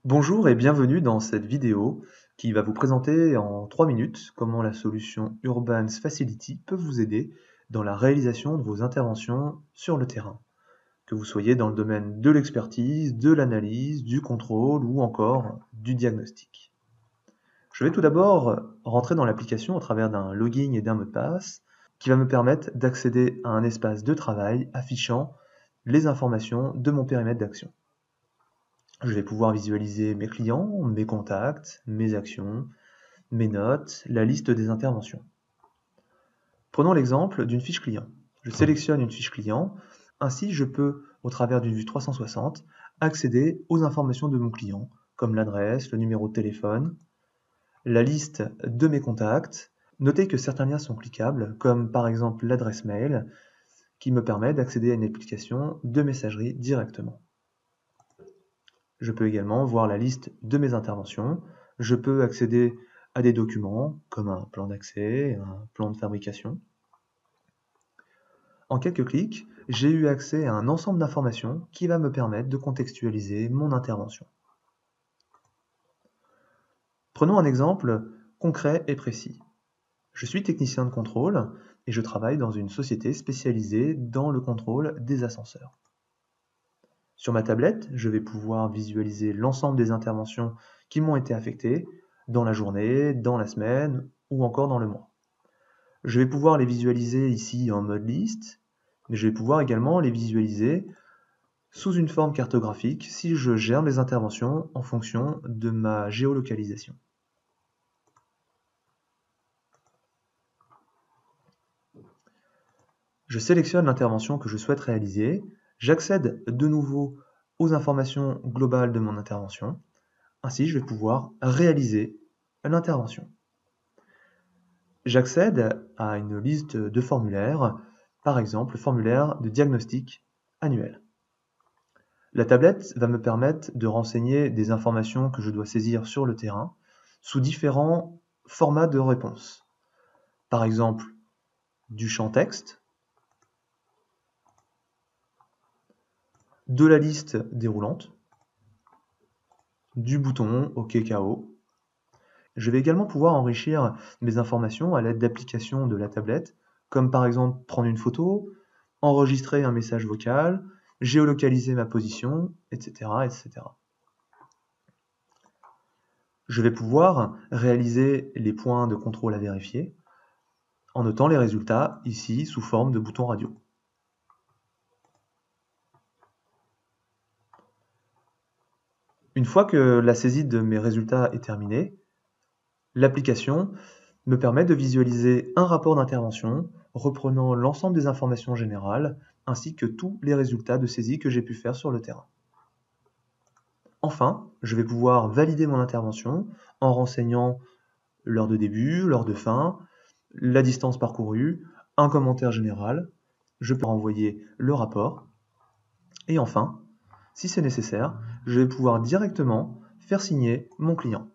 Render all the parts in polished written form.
Bonjour et bienvenue dans cette vidéo qui va vous présenter en 3 minutes comment la solution Urbans Facility peut vous aider dans la réalisation de vos interventions sur le terrain, que vous soyez dans le domaine de l'expertise, de l'analyse, du contrôle ou encore du diagnostic. Je vais tout d'abord rentrer dans l'application au travers d'un login et d'un mot de passe qui va me permettre d'accéder à un espace de travail affichant les informations de mon périmètre d'action. Je vais pouvoir visualiser mes clients, mes contacts, mes actions, mes notes, la liste des interventions. Prenons l'exemple d'une fiche client. Je sélectionne une fiche client, ainsi je peux, au travers d'une vue 360, accéder aux informations de mon client, comme l'adresse, le numéro de téléphone, la liste de mes contacts. Notez que certains liens sont cliquables, comme par exemple l'adresse mail, qui me permet d'accéder à une application de messagerie directement. Je peux également voir la liste de mes interventions. Je peux accéder à des documents comme un plan d'accès, un plan de fabrication. En quelques clics, j'ai eu accès à un ensemble d'informations qui va me permettre de contextualiser mon intervention. Prenons un exemple concret et précis. Je suis technicien de contrôle et je travaille dans une société spécialisée dans le contrôle des ascenseurs. Sur ma tablette, je vais pouvoir visualiser l'ensemble des interventions qui m'ont été affectées dans la journée, dans la semaine ou encore dans le mois. Je vais pouvoir les visualiser ici en mode liste, mais je vais pouvoir également les visualiser sous une forme cartographique si je gère mes interventions en fonction de ma géolocalisation. Je sélectionne l'intervention que je souhaite réaliser, j'accède de nouveau aux informations globales de mon intervention. Ainsi, je vais pouvoir réaliser l'intervention. J'accède à une liste de formulaires, par exemple le formulaire de diagnostic annuel. La tablette va me permettre de renseigner des informations que je dois saisir sur le terrain sous différents formats de réponse. Par exemple, du champ texte, de la liste déroulante, du bouton OK KO. Je vais également pouvoir enrichir mes informations à l'aide d'applications de la tablette, comme par exemple prendre une photo, enregistrer un message vocal, géolocaliser ma position, etc., etc. Je vais pouvoir réaliser les points de contrôle à vérifier en notant les résultats ici sous forme de bouton radio. Une fois que la saisie de mes résultats est terminée, l'application me permet de visualiser un rapport d'intervention reprenant l'ensemble des informations générales ainsi que tous les résultats de saisie que j'ai pu faire sur le terrain. Enfin, je vais pouvoir valider mon intervention en renseignant l'heure de début, l'heure de fin, la distance parcourue, un commentaire général. Je peux renvoyer le rapport. Et enfin, si c'est nécessaire, je vais pouvoir directement faire signer mon client.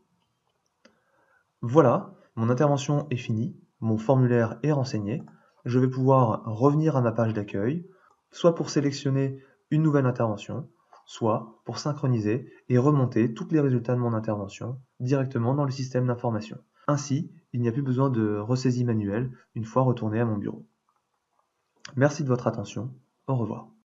Voilà, mon intervention est finie, mon formulaire est renseigné. Je vais pouvoir revenir à ma page d'accueil, soit pour sélectionner une nouvelle intervention, soit pour synchroniser et remonter tous les résultats de mon intervention directement dans le système d'information. Ainsi, il n'y a plus besoin de ressaisie manuelle une fois retourné à mon bureau. Merci de votre attention, au revoir.